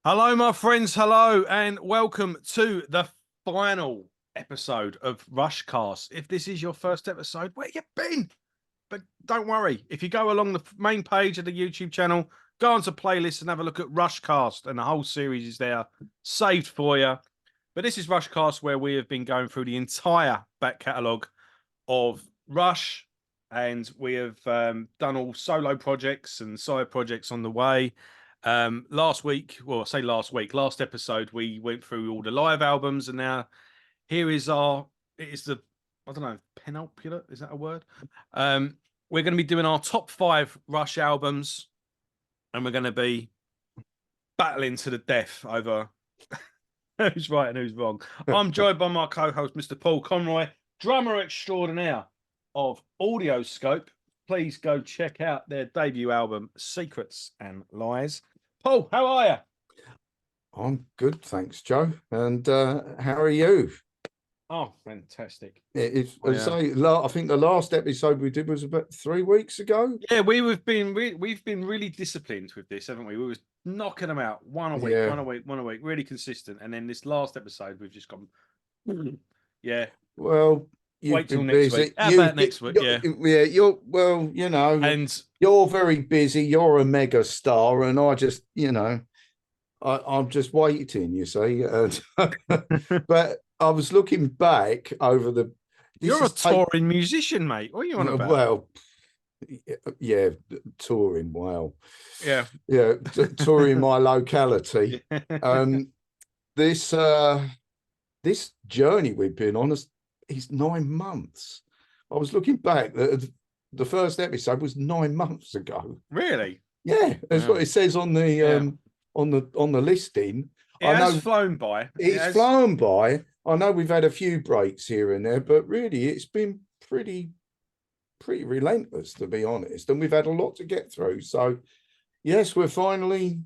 Hello, my friends. Hello, and welcome to the final episode of Rushcast. If this is your first episode, where you been? But don't worry, if you go along the main page of the YouTube channel, go onto playlists and have a look at Rushcast, and the whole series is there, saved for you. But this is Rushcast, where we have been going through the entire back catalogue of Rush, and we have done all solo projects and side projects on the way. Last week, well, I say last week, last episode, we went through all the live albums, and now here is it is the, I don't know, penultimate, is that a word? We're going to be doing our top 5 Rush albums, and we're going to be battling to the death over who's right and who's wrong. I'm joined by my co-host, Mr. Paul Conroy, drummer extraordinaire of Audioscope. Please go check out their debut album, Secrets and Lies. Paul, how are you? I'm good, thanks, Joe. And how are you? Oh, fantastic! I think the last episode we did was about 3 weeks ago. Yeah, we've been really disciplined with this, haven't we? We was knocking them out one a week, Yeah. one a week, really consistent. And then this last episode, we've just gone, yeah. Well, you've Wait till been next busy. week. How about next week? Yeah. And you're very busy. You're a mega star, and I just, I'm just waiting. You see, but I was looking back over the. You're a touring musician, mate. What are you on about? Well, yeah, touring. Wow. Yeah. Touring my locality. This journey we've been on is 9 months. I was looking back. The first episode was 9 months ago. Really? Yeah, that's what it says on the on the listing. It has flown by. It's flown by. I know we've had a few breaks here and there, but really it's been pretty relentless, to be honest. And we've had a lot to get through. So yes, we're finally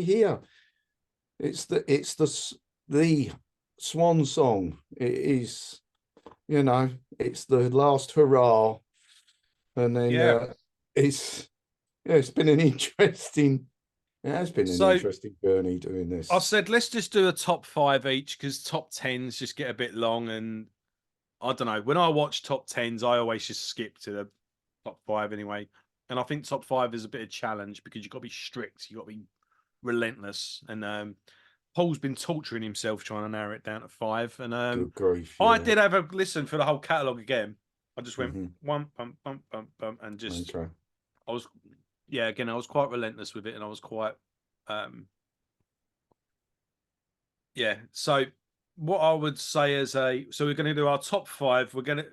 here. It's the swan song. It is, it's the last hurrah, and then it's been an interesting. It has been an interesting journey doing this. I said let's just do a top 5 each, because top 10s just get a bit long, and I don't know. When I watch top 10s, I always just skip to the top 5 anyway. And I think top 5 is a bit of a challenge because you've got to be strict, you've got to be relentless, and Paul's been torturing himself trying to narrow it down to 5. And Good grief, I did have a listen for the whole catalogue again. I just went one bump, and just I was I was quite relentless with it, and I was quite so what I would say so we're going to do our top 5. We're going to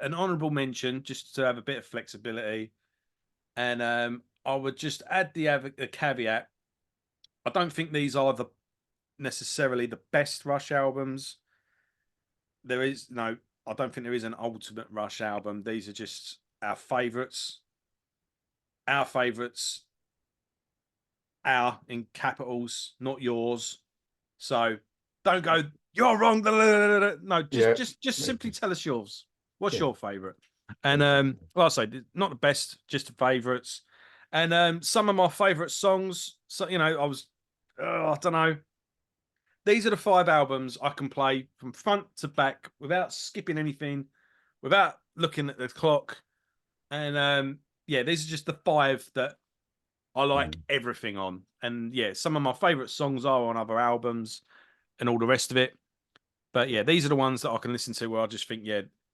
an honorable mention just to have a bit of flexibility, and I would just add the caveat. I don't think these are necessarily the best Rush albums. I don't think there is an ultimate Rush album. These are just our favourites. Our favourites. Our in capitals, not yours. So don't go, you're wrong. No, just simply tell us yours. What's your favourite? And well, I say not the best, just the favourites. And some of my favourite songs. So I don't know. These are the 5 albums I can play from front to back without skipping anything, without looking at the clock. And these are just the 5 that I like everything on. And some of my favourite songs are on other albums and all the rest of it. But these are the ones that I can listen to where I just think,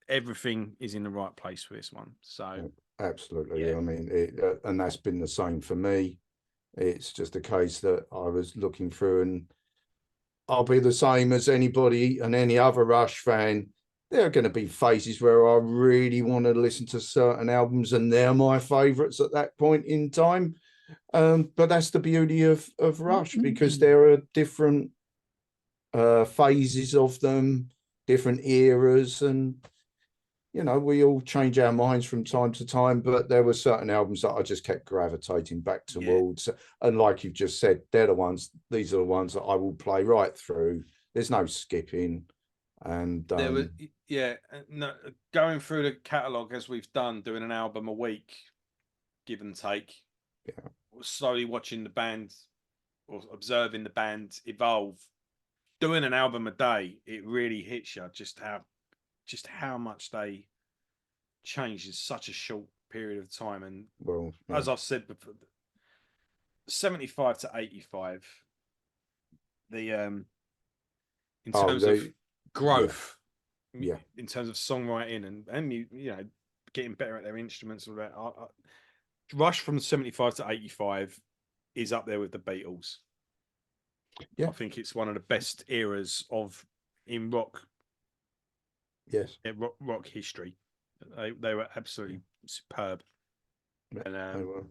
everything is in the right place for this one. So absolutely. I mean, and that's been the same for me. It's just a case that I was looking through, and I'll be the same as anybody and any other Rush fan. There are going to be phases where I really want to listen to certain albums, and they're my favourites at that point in time. But that's the beauty of Rush, because there are different phases of them, different eras, and we all change our minds from time to time. But there were certain albums that I just kept gravitating back towards, and like you've just said, these are the ones that I will play right through. There's no skipping. And there was going through the catalogue as we've done, doing an album a week, give and take. Slowly watching the band or observing the band evolve, doing an album a day, it really hits you just how much they changed in such a short period of time. And Well, yeah. as I've said before, 75 to 85, the in terms of growth, Yeah. in terms of songwriting and getting better at their instruments, all that. Rush from 75 to 85 is up there with the Beatles. Yeah. I think it's one of the best eras in rock. Yes. Rock history. They were absolutely superb. Yeah, And they were.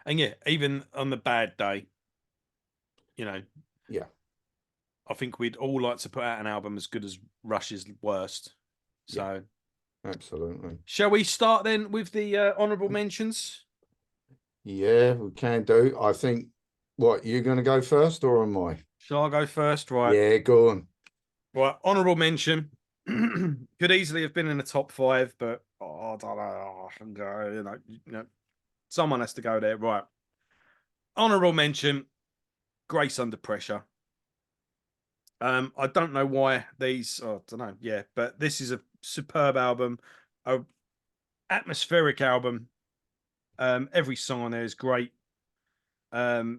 and yeah, even on the bad day, Yeah. I think we'd all like to put out an album as good as Rush's worst. So absolutely. Shall we start then with the honourable mentions? Yeah, we can do. I think, what, you're going to go first or am I? Shall I go first? Right. Yeah, go on. Right. Honourable mention. Could easily have been in the top 5, but I don't know. I can go, someone has to go there. Right. Honourable mention. Grace Under Pressure. I don't know why these. I don't know. Yeah, but this is a superb album, a atmospheric album. Every song on there is great. Yeah,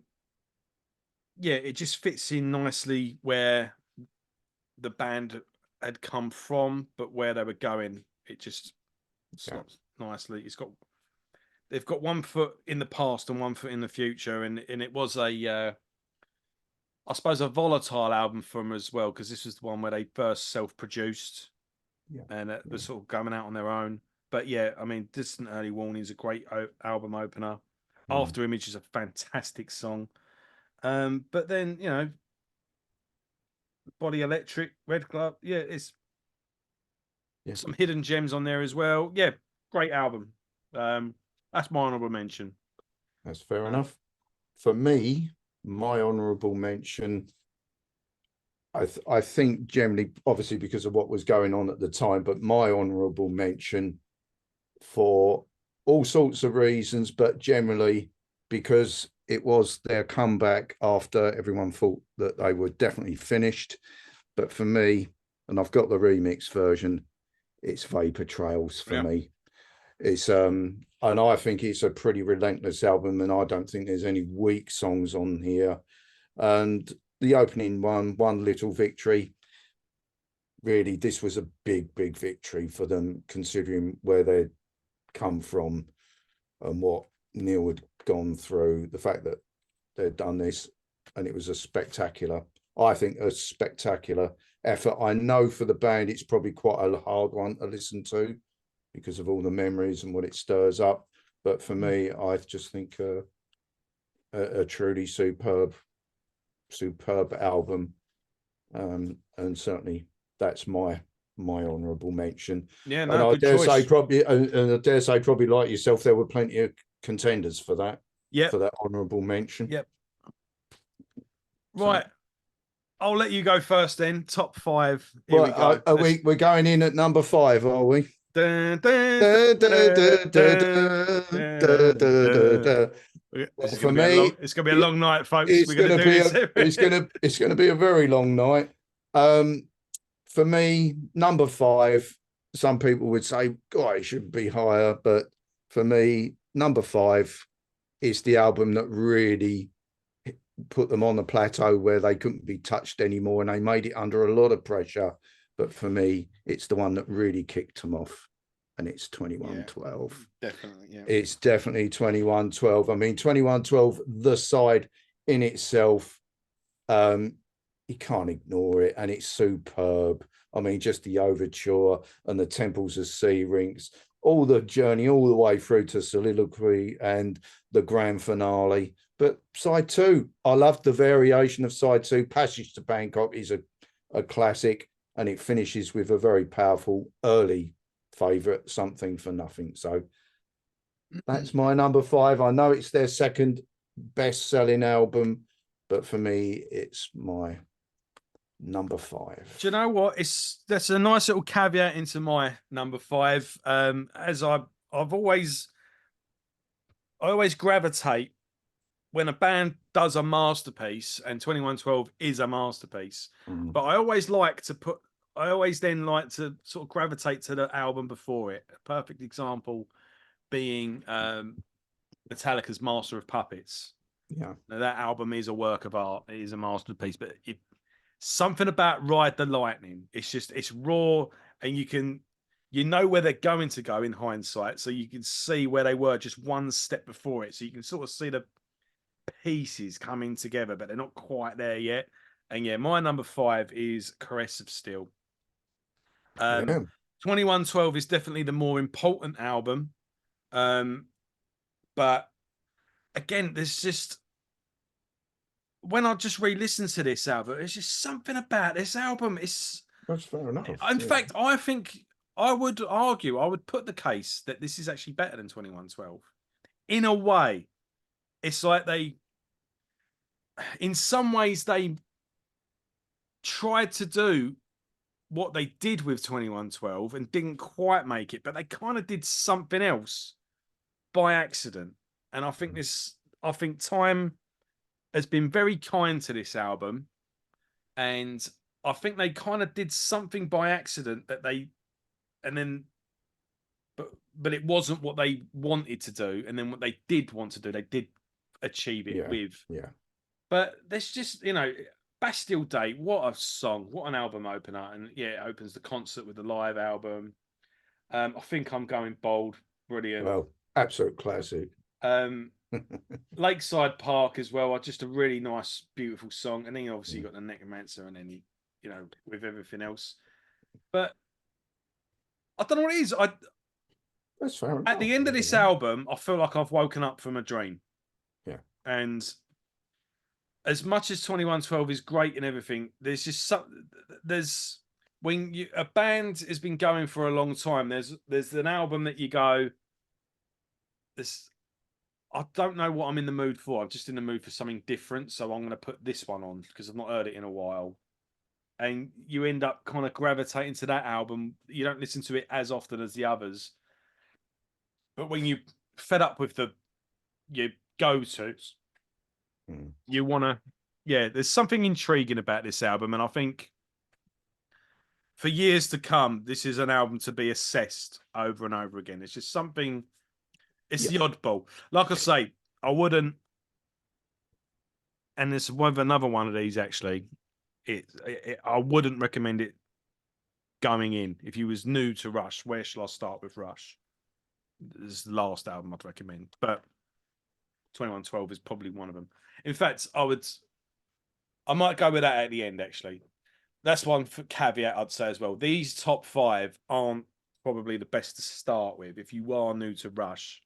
it just fits in nicely where the band had come from, but where they were going, it just slots nicely. They've got one foot in the past and one foot in the future, and it was I suppose a volatile album for them as well, because this was the one where they first self-produced, and it was sort of coming out on their own. But yeah, I mean, Distant Early Warning is a great album opener. After Image is a fantastic song. But then, Body Electric, Red Glove, yeah, it's some hidden gems on there as well. Yeah, great album. That's my honourable mention. That's fair enough. For me, my honourable mention, I think generally, obviously because of what was going on at the time, but my honourable mention for all sorts of reasons, but generally because it was their comeback after everyone thought that they were definitely finished. But for me, and I've got the remix version, it's Vapor Trails for me. It's and I think it's a pretty relentless album, and I don't think there's any weak songs on here. And the opening one Little Victory, really, this was a big victory for them, considering where they'd come from and what Neil had gone through. The fact that they'd done this, and it was a spectacular effort. I know for the band it's probably quite a hard one to listen to because of all the memories and what it stirs up, but for me, I just think a truly superb album, and certainly that's my honourable mention. Yeah, and no, I good dare choice. say probably and I dare say probably like yourself, there were plenty of contenders for that. For that honourable mention. Yep. Right. I'll let you go first then. Top 5. Here we go. We're going in at number 5, are we? It's For me, it's gonna be a long night, folks. It's We're gonna do this. It's gonna be a very long night. For me, number 5. Some people would say, "God, it should be higher," but for me, number 5 is the album that really put them on the plateau where they couldn't be touched anymore, and they made it under a lot of pressure. But for me, it's the one that really kicked them off, and it's 2112. Definitely, yeah. It's definitely 2112. I mean, 2112, the side in itself, you can't ignore it, and it's superb. I mean, just the overture and the Temples of Syrinx, all the journey all the way through to Soliloquy and the grand finale. But side 2, I loved the variation of side 2. Passage to Bangkok is a classic, and it finishes with a very powerful early favourite, Something for Nothing. So that's my number 5. I know it's their second best-selling album, but for me, it's my number 5. Do you know what? That's a nice little caveat into my number 5. As I always gravitate when a band does a masterpiece, and 2112 is a masterpiece, but I always then like to sort of gravitate to the album before it. A perfect example being Metallica's Master of Puppets. Yeah. Now, that album is a work of art. It is a masterpiece, but something about Ride the Lightning. It's raw, and you know where they're going to go in hindsight, so you can see where they were just one step before it. So you can sort of see the pieces coming together, but they're not quite there yet. And yeah, my number 5 is Caress of Steel. Yeah. 2112 is definitely the more important album. But again, there's just when I just re-listen to this album, it's just something about this album. That's fair enough. In fact, I think I would put the case that this is actually better than 2112. In a way, it's like in some ways, they tried to do what they did with 2112 and didn't quite make it, but they kind of did something else by accident. And I think time has been very kind to this album, and I think they kind of did something by accident but it wasn't what they wanted to do, and then what they did want to do, they did achieve it with. Yeah. But there's just, Bastille Day, what a song, what an album opener. And yeah, it opens the concert with the live album. I think I'm Going Bold, brilliant. Well, absolute classic. Lakeside Park as well, just a really nice, beautiful song. And then obviously you got the Necromancer, and then with everything else. But I don't know what it is. That's fair enough. At the end of this album, I feel like I've woken up from a dream. Yeah. And as much as 2112 is great and everything, when a band has been going for a long time, there's an album that you go, I don't know what I'm in the mood for. I'm just in the mood for something different, so I'm going to put this one on because I've not heard it in a while. And you end up kind of gravitating to that album. You don't listen to it as often as the others, but when you fed up with your go-tos, you want to, there's something intriguing about this album. And I think for years to come, this is an album to be assessed over and over again. It's just something, it's the oddball. Like I say, I wouldn't, and there's another one of these actually, I wouldn't recommend it going in. If you was new to Rush, where shall I start with Rush? This is the last album I'd recommend, but 2112 is probably one of them. In fact, I might go with that at the end, actually. That's one caveat I'd say as well. These top 5 aren't probably the best to start with. If you are new to Rush,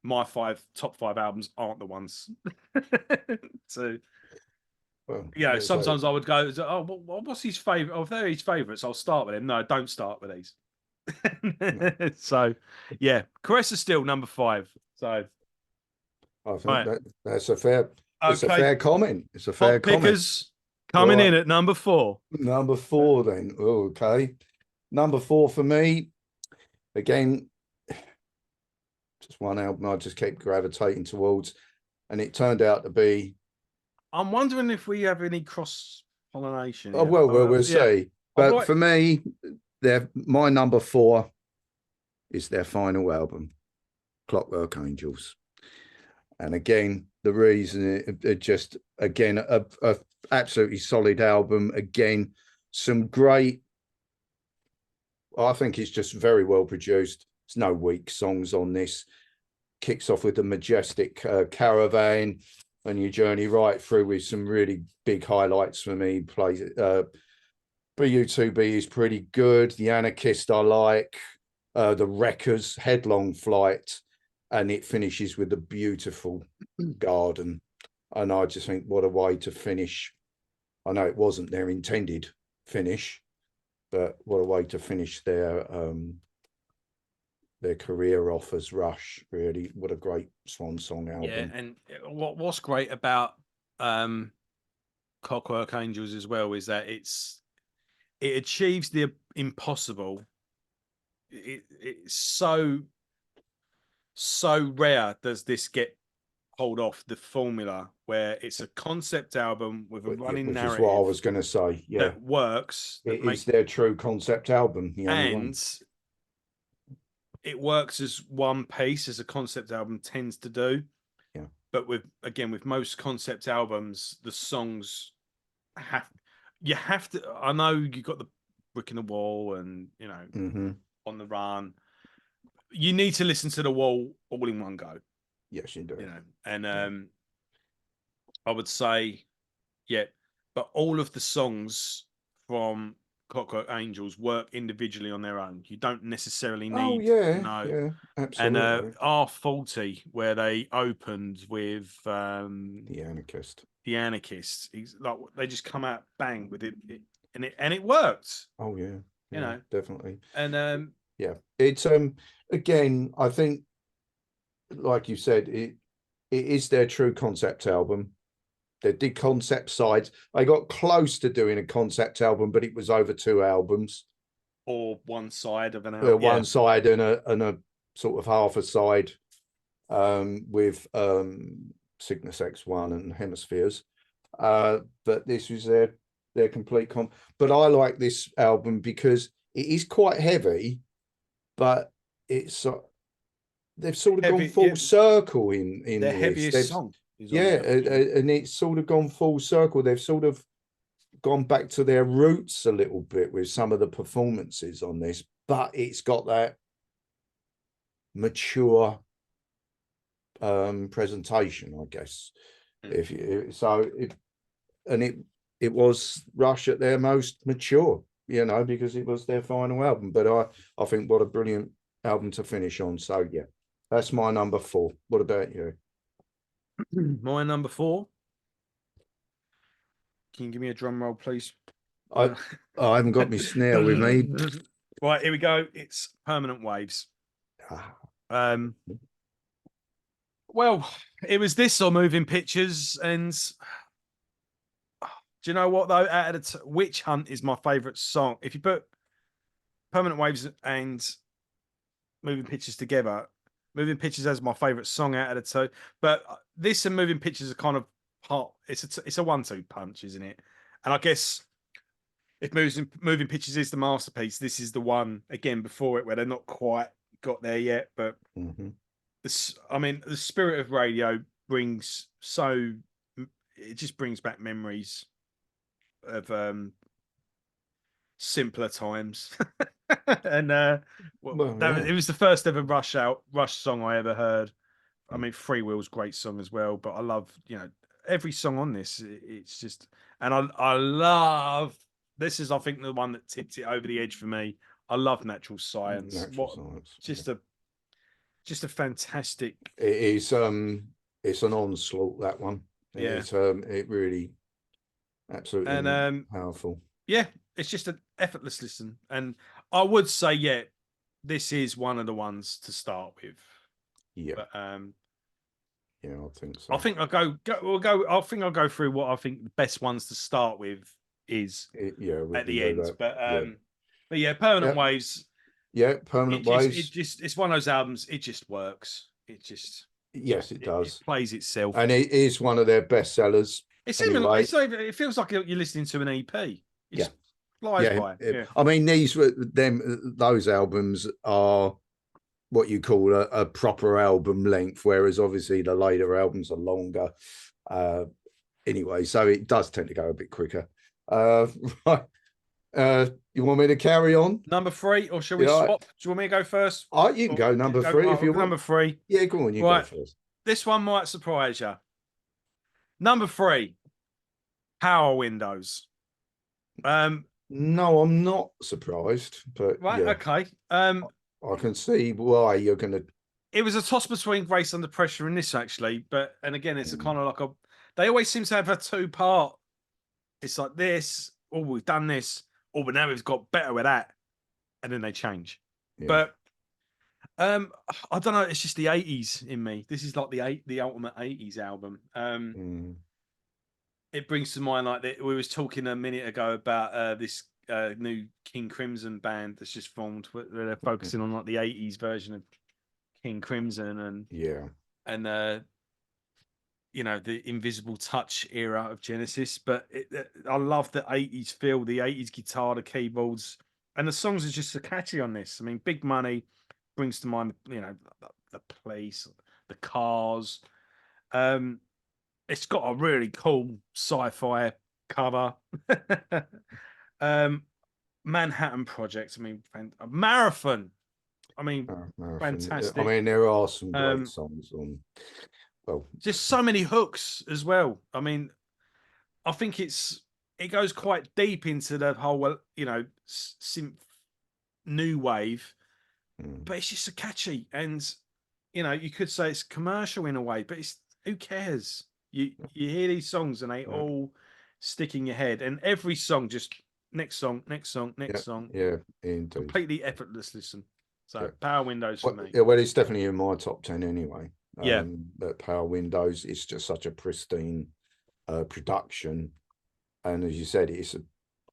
my top 5 albums aren't the ones. So, sometimes I would go, what's his favorite? Oh, if they're his favorites, I'll start with them. No, don't start with these. So, yeah, Caress of Steel, number 5. So, I think that's a fair. It's a fair comment. It's a fair comment. Pickers coming in at number 4. Number 4, then. Okay, number 4 for me. Again, just one album I just kept gravitating towards, and it turned out to be. I'm wondering if we have any cross pollination. Oh well, we'll see. But for me, my number 4 is their final album, Clockwork Angels. And again, the reason it just, again, a absolutely solid album. Again, some great, I think it's just very well produced. There's no weak songs on this. Kicks off with the majestic Caravan, and you journey right through with some really big highlights for me. Plays BU2B is pretty good. The Anarchist I like. The Wreckers, Headlong Flight. And it finishes with a beautiful Garden. And I just think, what a way to finish. I know it wasn't their intended finish, but what a way to finish their career off as Rush. Really, what a great swan song album. Yeah, and what's great about Clockwork Angels as well is that it achieves the impossible. It's so rare does this get pulled off the formula where it's a concept album with a running which is what I narrative was going to say. Yeah, that works, it is their true concept album, the only one. and it works as one piece, as a concept album tends to do. Yeah. But with most concept albums, the songs you have to. I know you got the Brick in the Wall and On the Run. You need to listen to The Wall all in one go. Yes, you do. And I would say, yeah, but all of the songs from Clockwork Angels work individually on their own. You don't necessarily need to know. Yeah, And absolutely. R40, where they opened with The Anarchist. the Anarchists, like they just come out bang with it, and it worked. Oh yeah, definitely. And yeah, it's again, I think, like you said, it is their true concept album. They did concept sides. They got close to doing a concept album, but it was over 2 albums, or one side of an album, one side and a sort of half a side, with Cygnus X1 and Hemispheres. But this was their complete but I like this album because it is quite heavy, but it's they've sort of gone full circle in their this. heaviest song. And it's sort of gone full circle. They've sort of gone back to their roots a little bit with some of the performances on this, but it's got that mature presentation, I guess. If you it was Rush at their most mature, because it was their final album. But I think what a brilliant album to finish on. So yeah, that's my number 4. What about you? My number 4. Can you give me a drum roll, please? I haven't got my snare with me. Right, here we go. It's Permanent Waves. Well, it was this or Moving Pictures, and do you know what though? Out of the Witch Hunt is my favorite song. If you put Permanent Waves and Moving Pictures together, Moving Pictures has my favorite song out of the 2. But this and Moving Pictures are kind of part. It's a 1-2 punch, isn't it? And I guess if Moving Pictures is the masterpiece, this is the one again before it where they're not quite got there yet. But the spirit of radio brings it just brings back memories of simpler times. And it was the first ever Rush song I ever heard. I mean, Free Will's great song as well, but I love every song on this. It's just, and I love this is I think the one that tipped it over the edge for me. I love Natural Science. Just a fantastic. It is it's an onslaught, that one. It's it really absolutely powerful. Yeah, it's just an effortless listen, and I would say this is one of the ones to start with. But, I think so. I think I think I'll go through what I think the best ones to start with is at the end. But Permanent Waves. Yeah, Permanent Waves. It's one of those albums. It just works. It does. It plays itself, and it is one of their best sellers. It feels like you're listening to an EP. It flies by. I mean, those albums are what you call a proper album length, whereas obviously the later albums are longer. Anyway, so it does tend to go a bit quicker. Right. You want me to carry on? Number 3, or shall we swap? Do you want me to go first? You can go number 3 if you want. Number 3. Yeah, go on. You go first. This one might surprise you. Number 3, Power Windows. No, I'm not surprised, but okay. I can see why you're gonna. It was a toss between Grace Under Pressure and this actually, and again, it's a kind of like they always seem to have a 2-part. It's like this. Oh, we've done this. Oh, but now we've got better with that, and then they change. But I don't know. It's just the 80s in me. This is like the ultimate 80s album. It brings to mind like we was talking a minute ago about this new King Crimson band that's just formed. Where they're focusing on like the 80s version of King Crimson and you know, the Invisible Touch era of Genesis, but I love the 80s feel, the 80s guitar, the keyboards, and the songs are just so catchy on this. I mean, Big Money brings to mind, you know, the Police, the Cars. It's got a really cool sci-fi cover. um, Manhattan Project. I mean, Marathon. I mean, Marathon. I fantastic. mean, there are some great Um, songs on. Well, just so many hooks as well. I mean, I think it goes quite deep into the whole, well, you know, synth new wave, but it's just so catchy. And you know, you could say it's commercial in a way, but it's who cares? You hear these songs and they all stick in your head, and every song just next song, next song, yeah, next song, yeah, indeed. completely effortless listen. So Yeah. Power Windows for me. Yeah, well, it's definitely in my top 10 anyway. Yeah. That Power Windows is just such a pristine production, and as you said,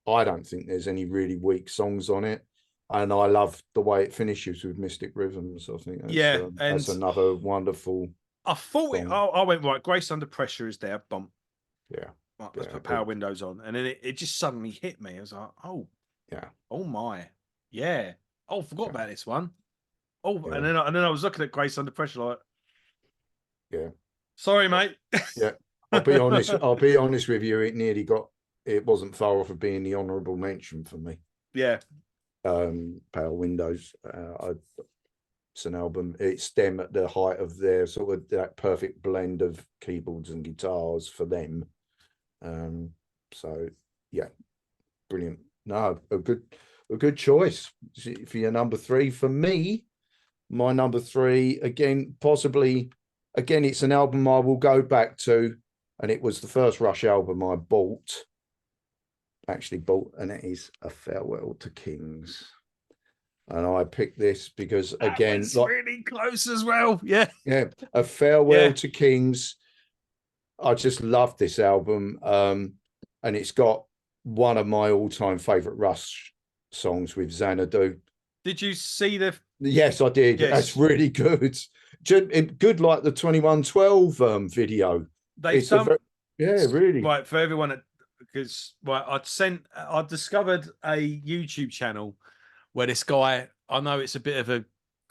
I don't think there's any really weak songs on it, and I love the way it finishes with Mystic Rhythms. I think Yeah, that's and another wonderful I thought song. I went right. Grace Under Pressure is there. Bump. Yeah, Right, let's yeah, put Power Windows on, and then it just suddenly hit me. I was like, oh, yeah, oh my, yeah. Oh, forgot yeah, about this one. Oh, yeah, and then I was looking at Grace Under Pressure like, yeah, sorry, mate. yeah. I'll be honest. I'll be honest with you. It wasn't far off of being the honourable mention for me. Yeah, Power Windows. It's an album. It's them at the height of their sort of that perfect blend of keyboards and guitars for them. So yeah, brilliant. No, a good choice for your number three. For me, my number three again, possibly again, it's an album I will go back to, and it was the first Rush album I actually bought, and it is A Farewell to Kings. And I picked this because that again, was really close as well. Yeah, yeah, A Farewell yeah. to Kings. I just love this album. And it's got one of my all-time favorite Rush songs with Xanadu. Did you see the? Yes, I did. Yes, That's really good. Good like the 2112 video. they've It's a done yeah, really. right for everyone because right. I discovered a YouTube channel where this guy. I know it's a bit of a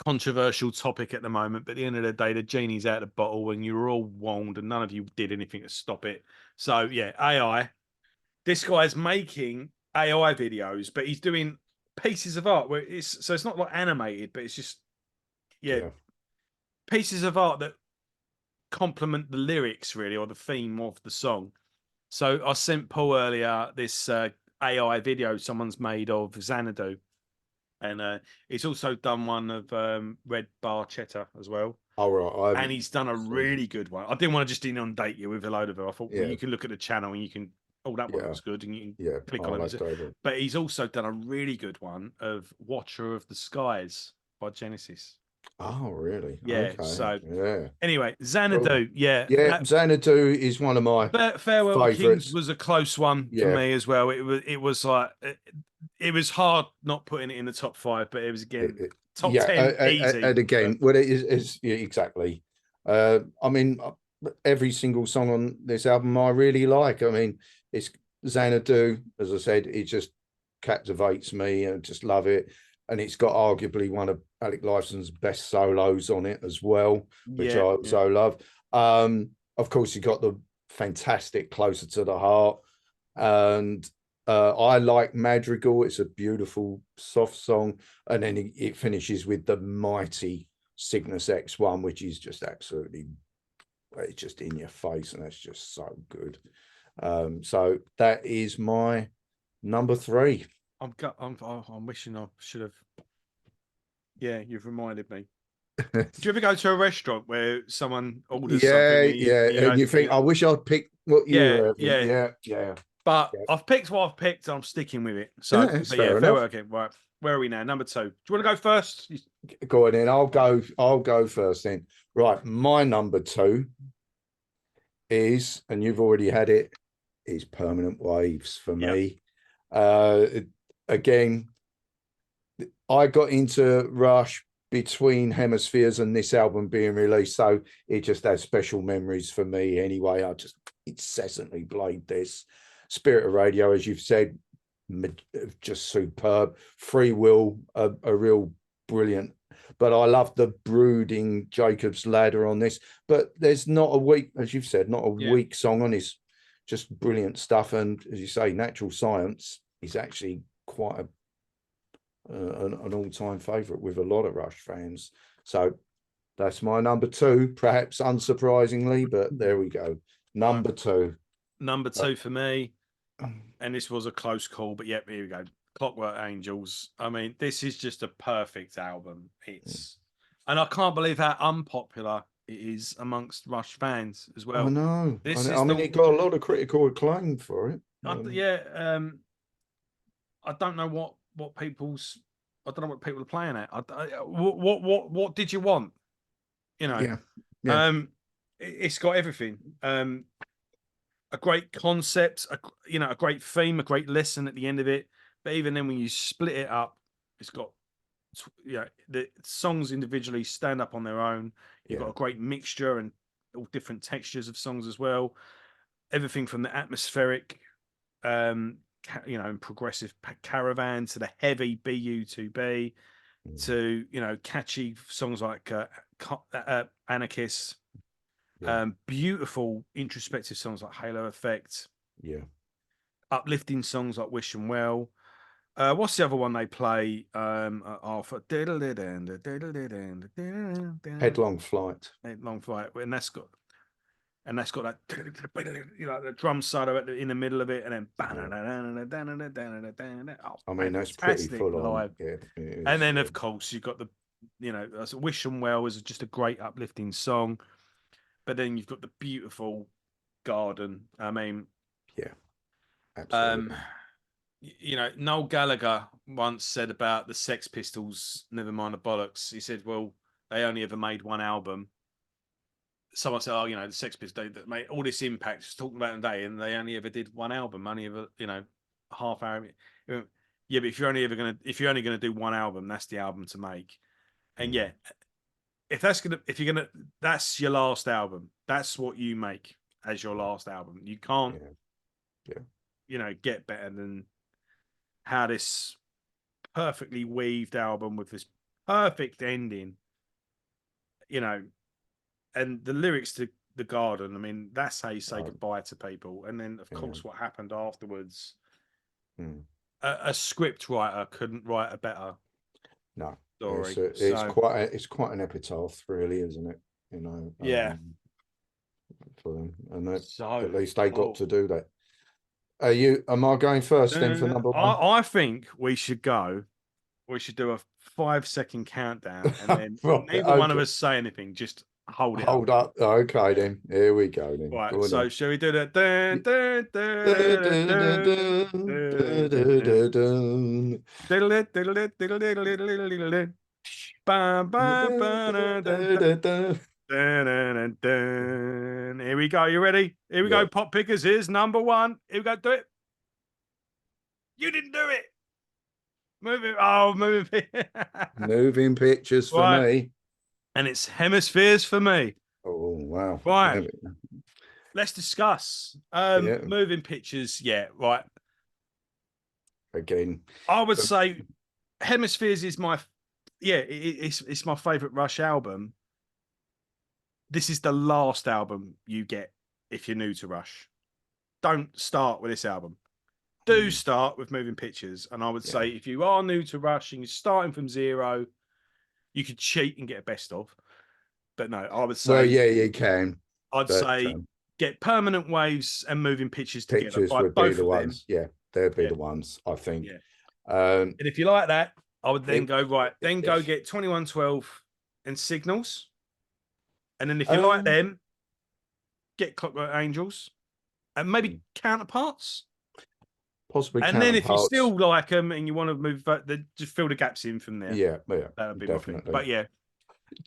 controversial topic at the moment, but at the end of the day, the genie's out of the bottle, and you're all warned, and none of you did anything to stop it. So yeah, AI. This guy's making AI videos, but he's doing pieces of art where it's not like animated, but it's just yeah, pieces of art that complement the lyrics really or the theme of the song. So I sent Paul earlier this AI video someone's made of Xanadu, and he's also done one of Red Barchetta as well. All right, And he's done a really good one. I didn't want to just inundate you with a load of it. I thought, well, yeah, you can look at the channel and you can, oh, that one yeah, looks good, and you can yeah. click I'll on have it. to have it. But he's also done a really good one of Watcher of the Skies by Genesis. Oh, really? Yeah. Okay. So Yeah. anyway, Cool. Xanadu. Yeah. Yeah, That Xanadu is one of my Farewell to Kings favourites. was a close one for Yeah, me as well. It was like it was hard not putting it in the top five, but it was again top yeah, 10 easy. and again, well, it is yeah, exactly. I mean, every single song on this album I really like. I mean, it's Xanadu, as I said, it just captivates me and just love it. And it's got arguably one of Alec Lifeson's best solos on it as well, which I Yeah. also love. Of course, you got the fantastic Closer to the Heart, and I like Madrigal. It's a beautiful, soft song. And then it finishes with the mighty Cygnus X1, which is just absolutely, it's just in your face. And that's just so good. So that is my number three. I'm wishing I should have. Yeah, you've reminded me. Do you ever go to a restaurant where someone orders something Yeah, and yeah. And you think, I wish I'd picked what you yeah, were having. yeah. Yeah, yeah. But Yeah. I've picked what I've picked. I'm sticking with it. Yeah, So, it's but yeah, fair farewell. enough. Okay, right. Where are we now? Number two. Do you want to go first? Go on in. I'll go first then. Right. My number two is, and you've already had it, is Permanent Waves for Yeah. me. Again, I got into Rush between hemispheres and this album being released. So it just has special memories for me anyway. I just incessantly played this. Spirit of Radio, as you've said, just superb. Free Will, a real brilliant. But I love the brooding Jacob's Ladder on this. But there's not a weak, as you've said, not a weak song on this. Just brilliant stuff. And as you say, Natural Science is actually quite an all-time favourite with a lot of Rush fans. So that's my number 2, perhaps unsurprisingly, but there we go. Number 2. Number 2 for me, and this was a close call, but yep, here we go. Clockwork Angels. I mean, this is just a perfect album. And I can't believe how unpopular it is amongst Rush fans as well. I know. I mean, it got a lot of critical acclaim for it. I don't know what people's. I don't know what people are playing at. What did you want? You know. Yeah. It's got everything. A great concept, a great theme, a great lesson at the end of it. But even then, when you split it up, it's got, the songs individually stand up on their own. You've got a great mixture and all different textures of songs as well. Everything from the atmospheric, and progressive Caravan to the heavy BU2B to, catchy songs like Anarchist. Beautiful introspective songs like Halo Effect. Uplifting songs like Wish and Well. What's the other one they play? Arthur. Headlong Flight. Headlong Flight, and that's got that the drum solo in the middle of it, and then I mean, that's pretty full on. And then of course you've got the Wish and Well is just a great uplifting song. But then you've got the beautiful Garden. I mean, absolutely. Noel Gallagher once said about the Sex Pistols, never mind the bollocks. He said, well, they only ever made one album. Someone said, the Sex Pistols, they made all this impact, just talking about them today, and they only ever did one album, only ever, half hour. Yeah, but if you're only gonna do one album, that's the album to make. And that's your last album. That's what you make as your last album. You can't, get better than how this perfectly weaved album with this perfect ending, and the lyrics to The Garden. I mean, that's how you say goodbye to people. And then, of course, what happened afterwards. A script writer couldn't write a better. No. Story. It's quite an epitaph, really, isn't it? For them, and at least they got to do that. Am I going first then for number 1? I think we should go. We should do a 5-second countdown, and then neither one of us say anything. Just hold up. Okay, then here we go. Then right. So shall we do that? Here we go. You ready? Here we go. Pop pickers. Here's number 1. Here we go. Do it. You didn't do it. Moving pictures for me. And it's Hemispheres for me. Oh, wow. Right. Let's discuss. Moving pictures. Yeah, right. Again. I would say Hemispheres is it's my favourite Rush album. This is the last album you get if you're new to Rush. Don't start with this album. Do start with Moving Pictures. And I would say if you are new to Rush and you're starting from zero, you could cheat and get a best of. But no, I would say... Well, yeah, you can. I'd say get Permanent Waves and Moving Pictures together. Pictures would be the ones. Yeah, they'd be the ones, I think. Yeah. And if you like that, I would then go get 2112 and Signals. And then if you like them, get Clockwork Angels and maybe Counterparts. Possibly. And then if you still like them and you want to move, just fill the gaps in from there. Yeah, that would be definitely. But yeah,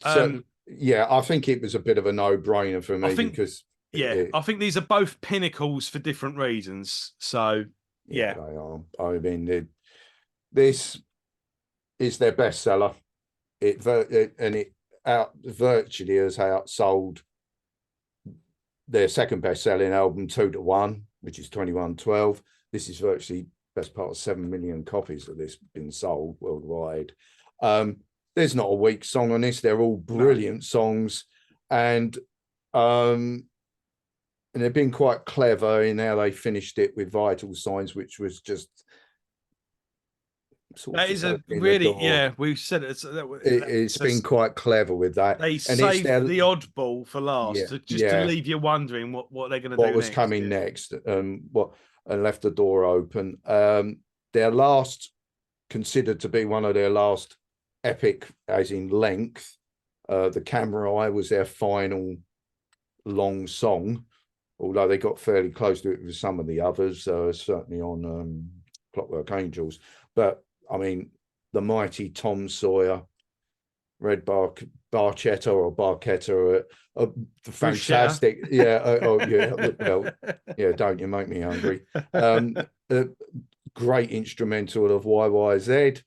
I think it was a bit of a no-brainer for me because I think these are both pinnacles for different reasons. So yeah, they are. I mean, this is their bestseller. it virtually has outsold their second best-selling album 2-1, which is 2112. This is virtually best part of 7 million copies of this been sold worldwide. There's not a weak song on this. They're all brilliant songs, and they've been quite clever in how they finished it with Vital Signs, which was just sort That of is a really, yeah, we've said it. It's been quite clever with that. They And it's saved the oddball for last, just to leave you wondering what they're going to do was next. coming next, and left the door open. Their last, considered to be one of their last epic, as in length, The Camera Eye was their final long song, although they got fairly close to it with some of the others, certainly on Clockwork Angels. But I mean, the mighty Tom Sawyer, Red Barchetta or Barchetta, fantastic. Yeah. Well, yeah, don't you make me hungry. Great instrumental of YYZ.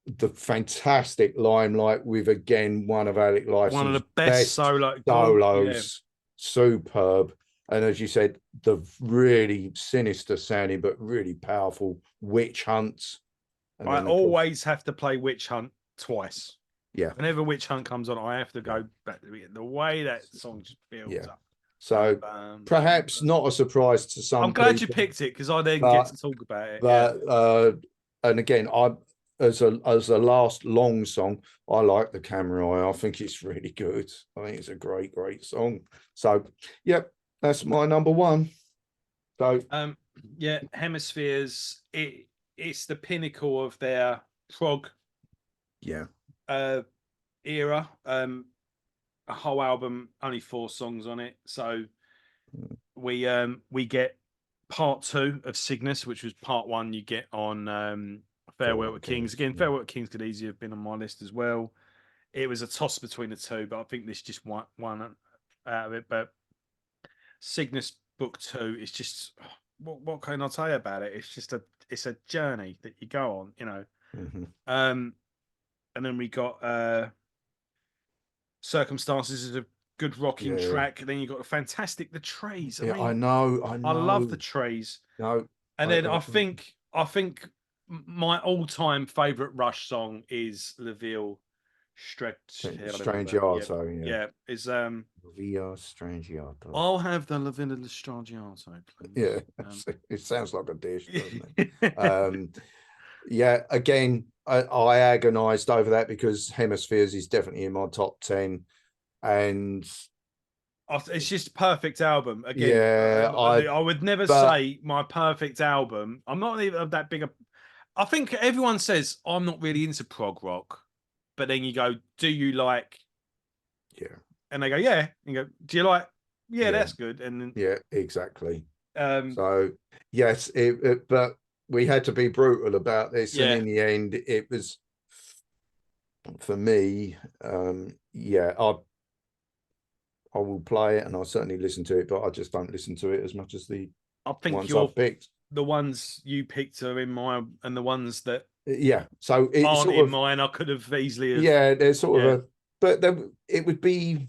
The fantastic Limelight with, again, one of Alec Lifeson's one of the best solos. Yeah. Superb. And as you said, the really sinister sounding but really powerful Witch Hunts. And I always have to play Witch Hunt twice. Yeah. Whenever Witch Hunt comes on, I have to go back to it. The way that song just builds up. So perhaps not a surprise to some I'm glad people, you picked it, because I didn't get to talk about it. But and again, as a last long song, I like The Camera Eye. I think it's really good. I think it's a great song. So yep, that's my number one. So yeah, Hemispheres, it's the pinnacle of their prog era. A whole album, only 4 songs on it. So we get part 2 of Cygnus, which was part 1 you get on Farewell to Kings. Again, Farewell to Kings could easily have been on my list as well. It was a toss between the two, but I think this just won out of it. But Cygnus Book 2 is just, what can I tell you about it? It's just it's a journey that you go on, you know. And then we got Circumstances is a good rocking track. And then you got fantastic The Trees. I know. I love The Trees. No, and then I think my all-time favorite Rush song is LaVille Strangiato. Yeah, is Via Strangiato. I'll have the LaVille Strangiato, please. Yeah, it sounds like a dish, doesn't it? Yeah, again, I agonized over that because Hemispheres is definitely in my top 10, and it's just a perfect album. Again, yeah, I would never say my perfect album. I'm not even that big a. I think everyone says I'm not really into prog rock, but then you go, "Do you like?" Yeah, and they go, "Yeah." And you go, "Do you like?" Yeah, that's good. And then, yeah, exactly. So yes, but we had to be brutal about this, and in the end, it was for me. I will play it, and I'll certainly listen to it, but I just don't listen to it as much as the ones I've picked. The ones you picked are in mine, and the ones that so it's aren't sort in of mine, I could have easily. There's sort of but it would be.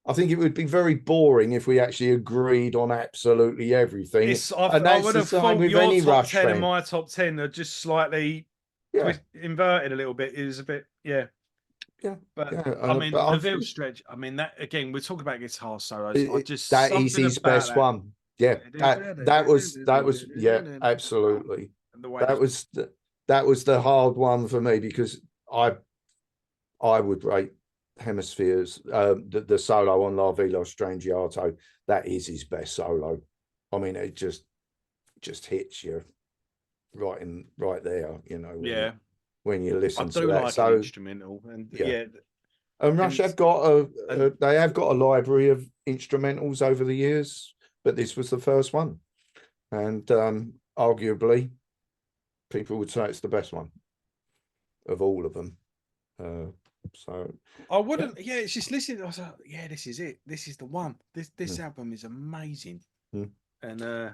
I think it would be very boring if we actually agreed on absolutely everything. I would have thought your top 10 and my top 10 are just slightly inverted a little bit. It was a bit, But I mean, the Ville Stretch. I mean, that again, we're talking about guitar solos. That is his best one. Yeah, that was absolutely. That was the hard one for me, because I would rate Hemispheres, the solo on La Villa Strangiato, that is his best solo. I mean, it just hits you right there, you know. When you listen to that, like an instrumental, and and Rush have got they have got a library of instrumentals over the years, but this was the first one, and arguably, people would say it's the best one of all of them. So I wouldn't. Yeah, it's just listening. I was like, yeah, this is it. This is the one. This album is amazing. And no,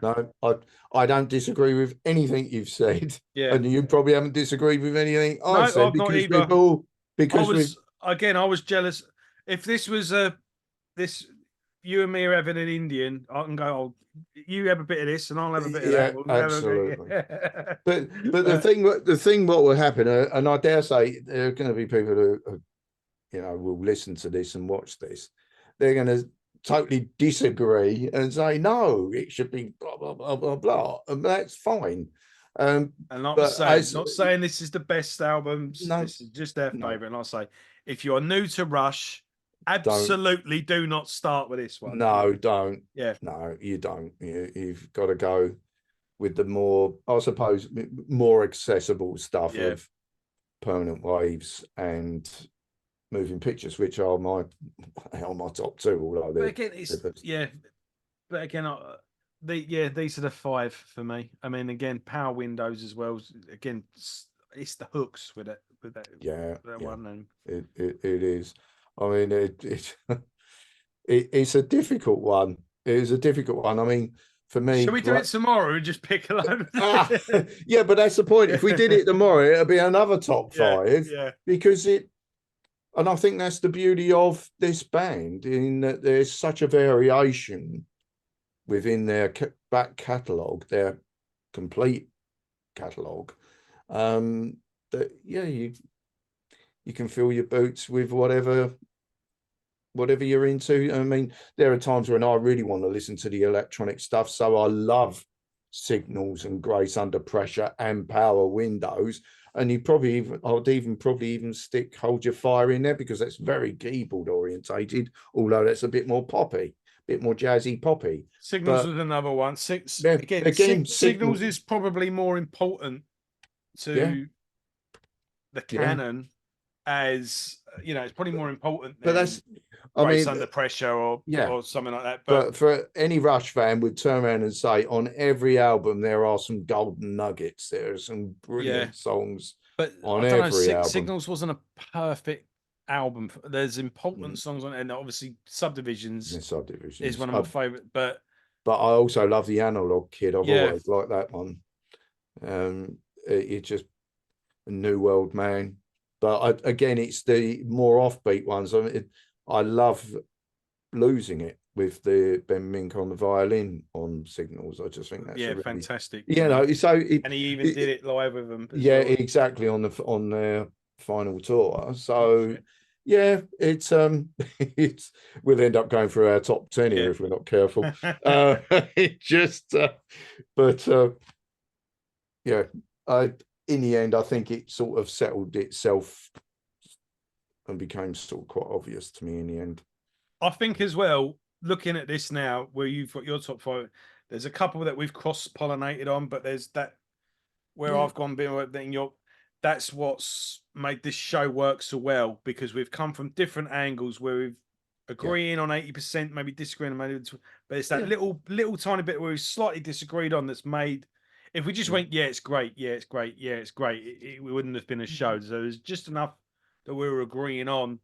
I don't disagree with anything you've said. Yeah, and you probably haven't disagreed with anything I've said, I've because I because we, was I was jealous. If this was this you and me are having an Indian, I can go, oh, you have a bit of this and I'll have a bit of that. yeah, We'll have a bit, absolutely. yeah. But the thing what will happen, and I dare say there are going to be people who will listen to this and watch this. They're going to totally disagree and say no, it should be blah blah blah blah blah, and that's fine. And I'm But saying, as not saying this is the best albums. no, This is just their no, favorite. And I'll say, if you're new to Rush, don't, absolutely do not start with this one. no, don't, Yeah, no, you don't. You've got to go with the more, I suppose, more accessible stuff yeah. of Permanent Waves and Moving Pictures, which are my top two. Although But again, it's they're yeah. But again, these are the five for me. I mean, again, Power Windows as well. Again, it's the hooks with it, with yeah, that yeah. one. And It is. I mean, it's a difficult one. It is a difficult one. I mean, for me, shall we do it tomorrow and just pick a load? yeah, but that's the point. If we did it tomorrow, it'd be another top Yeah, five yeah, because and I think that's the beauty of this band in that there's such a variation within their back catalogue, their complete catalogue, that yeah, you can fill your boots with whatever you're into. I mean, there are times when I really want to listen to the electronic stuff, so I love Signals and Grace Under Pressure and Power Windows. And I'd even probably stick Hold Your Fire in there because that's very keyboard orientated, although that's a bit more poppy, a bit more jazzy poppy. Signals But was another one. yeah, again, Signals is probably more important yeah, to the yeah. canon, as it's probably more important But than I Grace mean, Under Pressure yeah. or something like that. But But for any Rush fan would turn around and say on every album there are some golden nuggets. There are some yeah, brilliant songs but on I don't know. every album. Signals wasn't a perfect album. There's important Mm, songs on it, and obviously Subdivisions the is subdivisions. one of my favorite. But But I also love the Analog Kid. I've yeah, always liked that one. It's just a New World Man. But again, it's the more offbeat ones. I love losing it with the Ben Mink on the violin on Signals. I just think that's a yeah, really, fantastic. so And he even did it live with them as yeah, well. exactly on their final tour. Oh, So shit. yeah, it's it's we'll end up going through our top 10 here Yeah. if we're not careful. It just but yeah, I in the end I think it sort of settled itself and became sort of quite obvious to me in the end. I think as well, looking at this now, where you've got your top five, there's a couple that we've cross pollinated on, but there's that where Yeah, I've gone bit then you're that's what's made this show work so well, because we've come from different angles where we've yeah, agreeing on 80%, maybe disagreeing on maybe, but it's that yeah, little tiny bit where we slightly disagreed on that's made. If we just yeah, went, yeah, it's great, yeah, it's great, yeah, it's great, it wouldn't have been a show. So there's just enough that we were agreeing on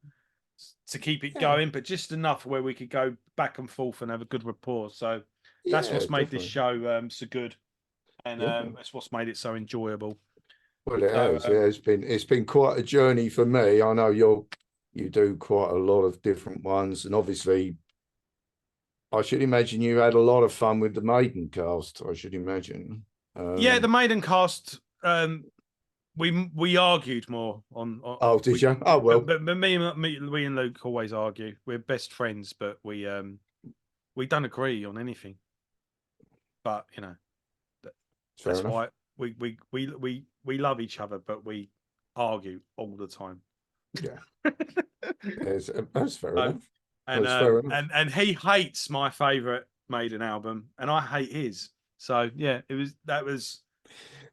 to keep it yeah, going, but just enough where we could go back and forth and have a good rapport. So that's yeah, what's made this definitely. show so good, and Yeah. that's what's made it so enjoyable. Well, it So has. It's been quite a journey for me. I know you do quite a lot of different ones, and obviously, I should imagine you had a lot of fun with the Maiden cast. I should imagine. yeah, the Um, Maiden cast. We argued more on oh, did you? Oh well, but we and Luke always argue. We're best friends, but we don't agree on anything. But fair that's enough. why we love each other, but we argue all the time. Yeah, that's fair So, enough. That's fair enough. and he hates my favorite Maiden album, and I hate his. So yeah, that was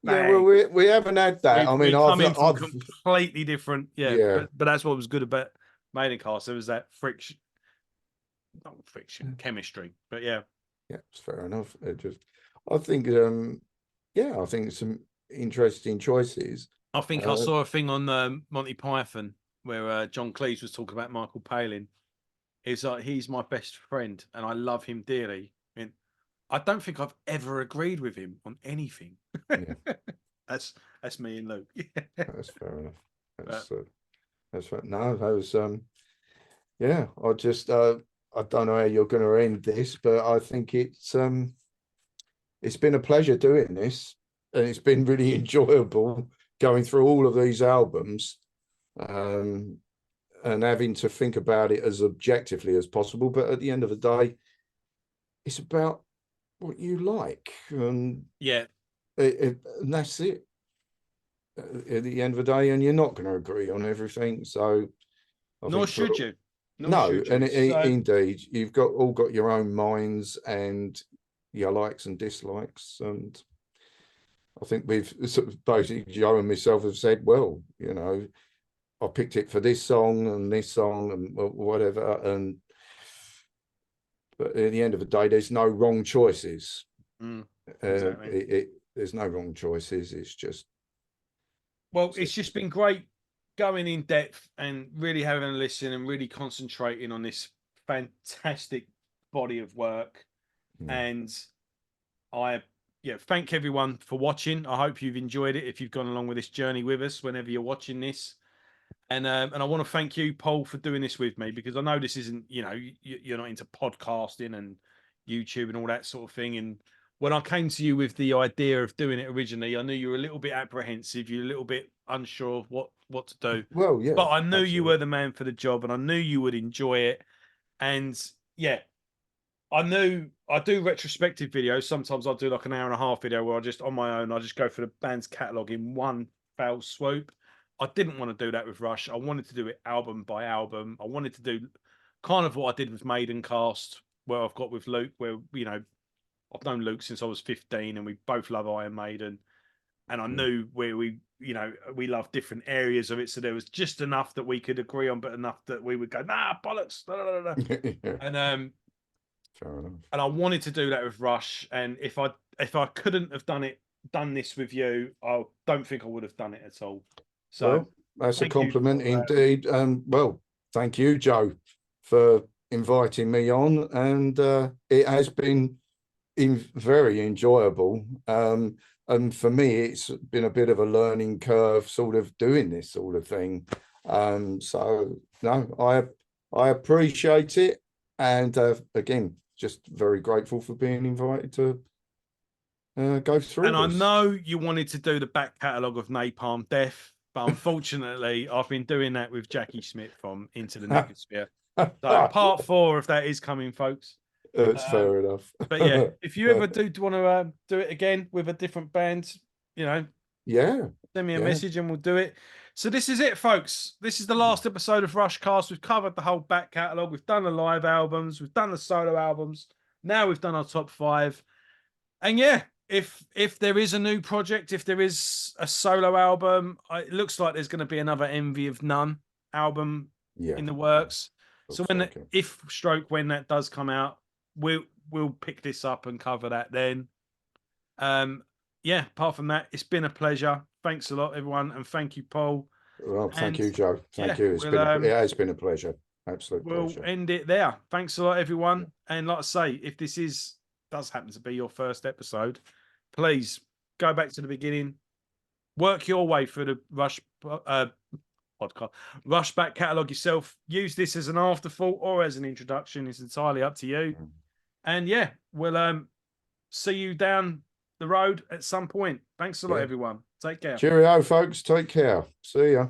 Yeah, well, bang. we haven't had that. I mean, We come in from I've completely different, yeah. yeah, But that's what was good about Maiden cast. There was that friction, not friction, chemistry. But yeah, yeah, it's fair enough. I think, yeah, I think some interesting choices. I think I Uh, saw a thing on Monty Python where John Cleese was talking about Michael Palin. He's like, he's my best friend, and I love him dearly. And I don't think I've ever agreed with him on anything. yeah, that's me and Luke. that's fair enough. But That's That's right. No, that was yeah. I don't know how you're going to end this, but I think it's been a pleasure doing this, and it's been really enjoyable going through all of these albums, um, and having to think about it as objectively as possible. But at the end of the day, it's about what you like, and Yeah, and that's it. At the end of the day, and you're not going to agree on everything. So I nor think for should you. Nor no, should and you. So, indeed, you've got your own minds and your likes and dislikes, and I think we've sort of basically Joe and myself have said, well, I picked it for this song and whatever, and but at the end of the day, there's no wrong choices. exactly. There's no wrong choices. It's just Well, it's just been great going in depth and really having a listen and really concentrating on this fantastic body of work. yeah. And I, yeah, thank everyone for watching. I hope you've enjoyed it. If you've gone along with this journey with us, whenever you're watching this, and I want to thank you, Paul, for doing this with me, because I know this isn't, you're not into podcasting and YouTube and all that sort of thing. And when I came to you with the idea of doing it originally, I knew you were a little bit apprehensive, you're a little bit unsure of what to do, Well, yeah, but I knew you absolutely. were the man for the job, and I knew you would enjoy it. And yeah, I knew I do retrospective videos. Sometimes I'll do like an hour and a half video where I just on my own, I just go through the band's catalogue in one foul swoop. I didn't want to do that with Rush. I wanted to do it album by album. I wanted to do kind of what I did with Maiden Cast, where I've got with Luke, where I've known Luke since I was 15, and we both love Iron Maiden. And I Yeah. knew where we love different areas of it, so there was just enough that we could agree on, but enough that we would go, nah, bollocks, da, da, da, da. Yeah, And fair enough. I wanted to do that with Rush. And if I couldn't have done this with you, I don't think I would have done it at all. So Well, that's a thank you compliment for indeed. Well, thank you, Joe, for inviting me on, and it has been very enjoyable. And for me, it's been a bit of a learning curve, sort of doing this sort of thing. So no, I appreciate it, and again, just very grateful for being invited to go through and I this. know you wanted to do the back catalogue of Napalm Death, but unfortunately, I've been doing that with Jackie Smith from Into the Negosphere. So part 4 of that is coming, folks. It's Um, fair enough. but yeah, if you ever do want to do it again with a different band, you know, Yeah, send me a yeah, message and we'll do it. So this is it, folks. This is the last episode of Rushcast. We've covered the whole back catalogue. We've done the live albums. We've done the solo albums. Now we've done our top 5. And yeah, if there is a new project, if there is a solo album, it looks like there's going to be another Envy of None album yeah. in the works. So Looks like it. if stroke when that does come out, we'll pick this up and cover that then. Yeah, apart from that, it's been a pleasure. Thanks a lot, everyone, and thank you, Paul. Well, thank And you, Joe. yeah, Thank you. It has been a pleasure. Absolute we'll pleasure. end it there. Thanks a lot, Yeah. everyone. And like I say, if this does happen to be your first episode, please go back to the beginning, work your way through the podcast, Rush back catalogue yourself. Use this as an afterthought or as an introduction. It's entirely up to you. And yeah, we'll see you down the road at some point. Thanks a lot, Yeah. everyone. Take care. Cheerio, folks. Take care. See ya.